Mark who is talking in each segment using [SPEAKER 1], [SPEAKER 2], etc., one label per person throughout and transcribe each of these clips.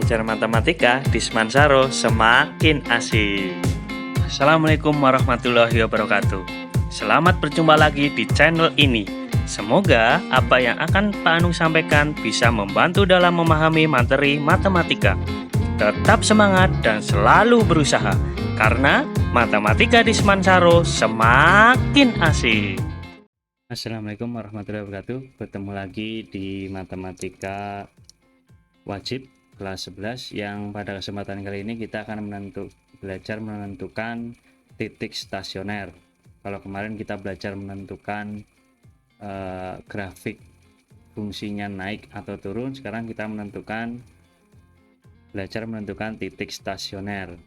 [SPEAKER 1] belajar matematika di Semansaro semakin asik. Assalamualaikum warahmatullahi wabarakatuh. Selamat berjumpa lagi di channel ini. Semoga apa yang akan Pak Anung sampaikan bisa membantu dalam memahami materi matematika. Tetap semangat dan selalu berusaha, karena matematika di Semansaro semakin asik. Assalamualaikum warahmatullahi wabarakatuh. Bertemu lagi di matematika wajib kelas 11 yang pada kesempatan kali ini kita akan belajar menentukan titik stasioner. Kalau kemarin kita belajar menentukan grafik fungsinya naik atau turun, sekarang kita belajar menentukan titik stasioner.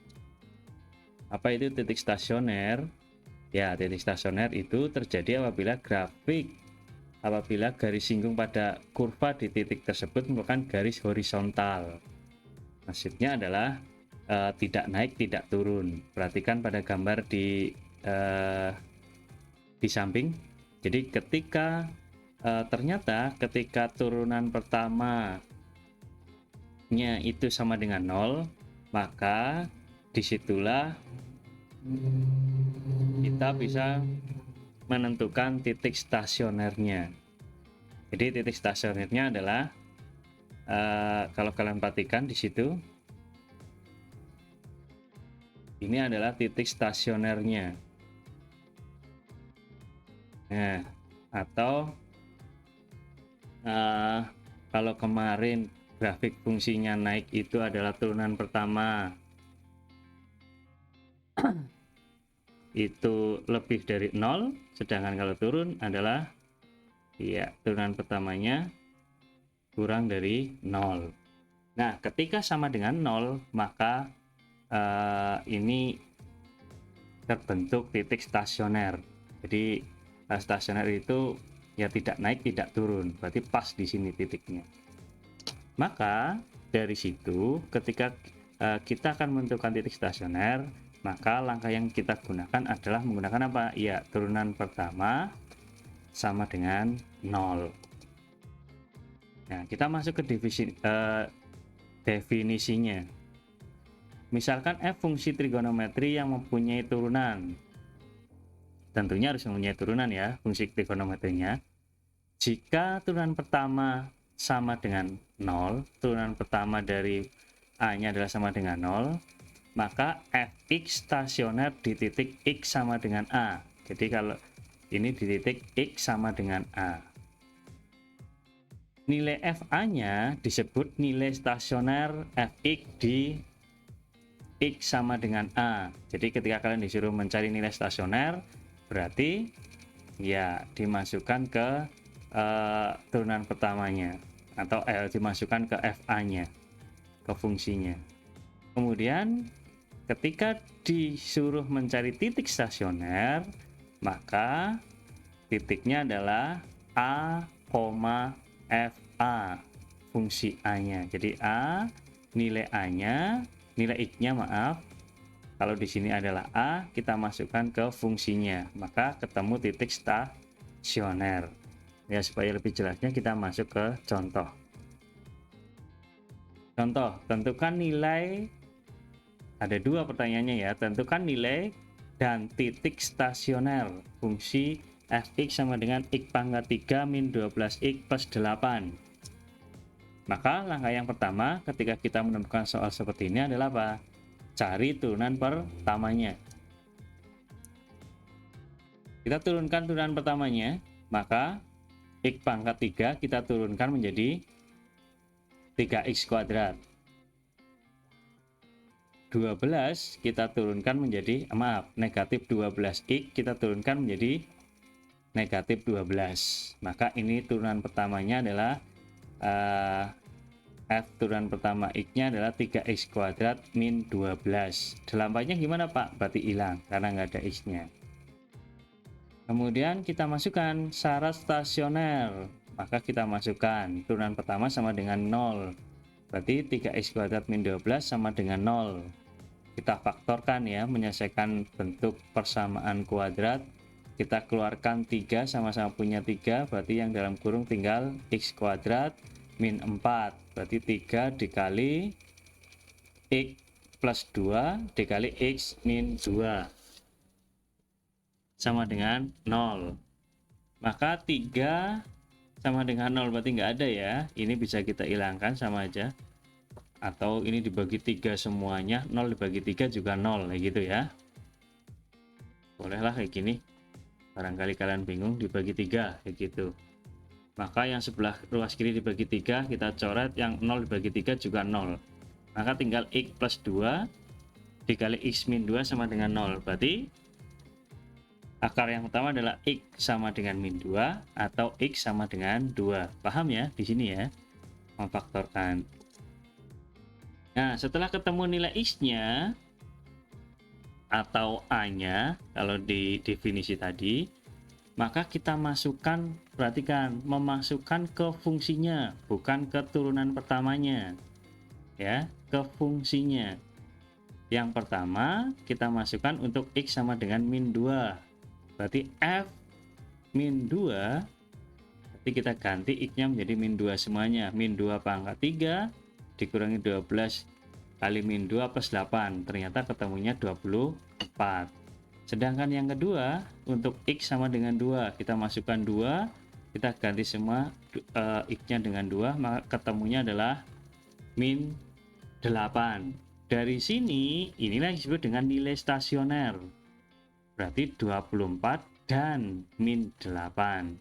[SPEAKER 1] Apa itu titik stasioner? Ya, titik stasioner itu terjadi apabila garis singgung pada kurva di titik tersebut merupakan garis horizontal. Maksudnya adalah tidak naik, tidak turun. Perhatikan pada gambar di samping. Jadi ternyata ketika turunan pertamanya itu sama dengan 0, maka disitulah kita bisa menentukan titik stasionernya. Jadi titik stasionernya adalah kalau kalian perhatikan di situ, ini adalah titik stasionernya. Nah, atau kalau kemarin grafik fungsinya naik itu adalah turunan pertama itu lebih dari 0, sedangkan kalau turun adalah turunan pertamanya kurang dari 0. Nah, ketika sama dengan 0, maka ini terbentuk titik stasioner. Jadi stasioner itu ya tidak naik, tidak turun, berarti pas di sini titiknya. Maka dari situ ketika kita akan menentukan titik stasioner, maka langkah yang kita gunakan adalah menggunakan apa? Ya, turunan pertama sama dengan 0. Nah, kita masuk ke definisinya. Misalkan f fungsi trigonometri yang mempunyai turunan. Tentunya harus mempunyai turunan ya, fungsi trigonometrinya. Jika turunan pertama sama dengan 0, turunan pertama dari a-nya adalah sama dengan 0, maka fx stasioner di titik x sama dengan a. Jadi kalau ini di titik x sama dengan a. Nilai fa-nya disebut nilai stasioner fx di x sama dengan a. Jadi ketika kalian disuruh mencari nilai stasioner, berarti ya dimasukkan ke turunan pertamanya, atau dimasukkan ke fa-nya, ke fungsinya. Kemudian ketika disuruh mencari titik stasioner, maka titiknya adalah a, fa, fungsi a-nya. Jadi a, nilai a-nya, nilai x-nya maaf. Kalau di sini adalah a, kita masukkan ke fungsinya, maka ketemu titik stasioner. Ya, supaya lebih jelasnya kita masuk ke contoh. Contoh, tentukan nilai. Ada dua pertanyaannya ya, tentukan nilai dan titik stasioner fungsi fx sama dengan x pangkat 3 min 12x plus 8. Maka langkah yang pertama ketika kita menemukan soal seperti ini adalah apa? Cari turunan pertamanya. Kita turunkan turunan pertamanya, maka x pangkat 3 kita turunkan menjadi 3x kuadrat. 12 kita turunkan menjadi, negatif 12x kita turunkan menjadi negatif 12. Maka ini turunan pertamanya adalah f turunan pertama x-nya adalah 3x kuadrat min 12. 8-nya gimana Pak? Berarti hilang karena nggak ada x-nya. Kemudian kita masukkan syarat stasioner. Maka kita masukkan turunan pertama sama dengan 0. Berarti 3x kuadrat min 12 sama dengan 0. Kita faktorkan ya, menyelesaikan bentuk persamaan kuadrat. Kita keluarkan 3, sama-sama punya 3, berarti yang dalam kurung tinggal x kuadrat min 4. Berarti 3 dikali X plus 2 dikali X min 2 sama dengan 0. Maka 3 sama dengan 0 berarti nggak ada ya. Ini bisa kita hilangkan sama aja. Atau ini dibagi 3 semuanya, 0 dibagi 3 juga 0 kayak gitu ya. Bolehlah kayak gini. Barangkali kalian bingung, dibagi 3 kayak gitu. Maka yang sebelah ruas kiri dibagi 3 kita coret, yang 0 dibagi 3 juga 0. Maka tinggal X plus 2 dikali X min 2 sama dengan 0. Berarti akar yang pertama adalah X sama dengan min 2 atau X sama dengan 2. Paham ya di sini ya, memfaktorkan. Nah, setelah ketemu nilai X-nya atau A-nya, kalau di definisi tadi, maka kita masukkan, perhatikan, memasukkan ke fungsinya, bukan ke turunan pertamanya. Ya, ke fungsinya. Yang pertama, kita masukkan untuk X sama dengan min 2. Berarti F min 2, berarti kita ganti X-nya menjadi min 2 semuanya. Min 2 pangkat 3 dikurangi 12 kali min 2 plus 8, ternyata ketemunya 24. Sedangkan yang kedua, untuk X sama dengan 2, kita masukkan 2, kita ganti semua X-nya dengan 2, maka ketemunya adalah min 8. Dari sini, inilah yang disebut dengan nilai stasioner. Berarti 24 dan min 8.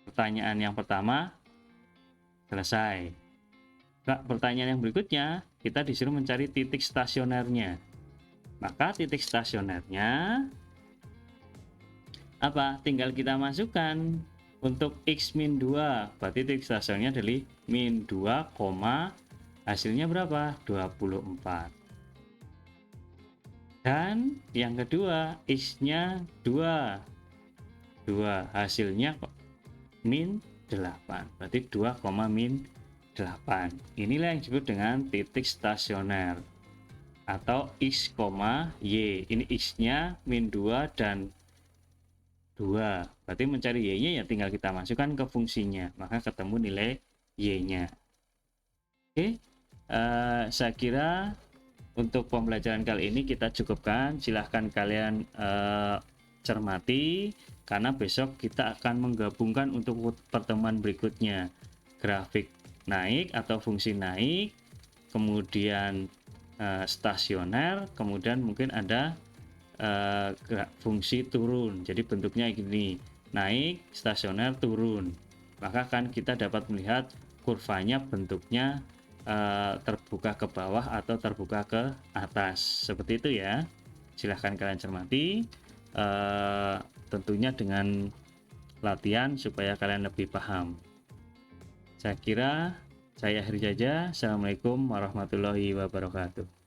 [SPEAKER 1] Pertanyaan yang pertama selesai. Nah, pertanyaan yang berikutnya, kita disuruh mencari titik stasionernya. Maka titik stasionernya apa? Tinggal kita masukkan untuk X min 2. Berarti titik stasionernya adalah min 2, hasilnya berapa? 24. Dan yang kedua, X-nya 2. Hasilnya min 8. Berarti 2, min 8. Inilah yang disebut dengan titik stasioner atau X, Y. Ini X-nya min 2 dan 2. Berarti mencari Y-nya ya tinggal kita masukkan ke fungsinya, maka ketemu nilai Y-nya. Oke, saya kira untuk pembelajaran kali ini kita cukupkan. Silahkan kalian cermati, karena besok kita akan menggabungkan untuk pertemuan berikutnya. Grafik naik atau fungsi naik, kemudian stasioner, kemudian mungkin ada fungsi turun. Jadi bentuknya gini, naik, stasioner, turun. Maka kan kita dapat melihat kurvanya bentuknya terbuka ke bawah atau terbuka ke atas, seperti itu ya. Silahkan kalian cermati, tentunya dengan latihan supaya kalian lebih paham. Saya kira saya akhiri saja. Assalamualaikum warahmatullahi wabarakatuh.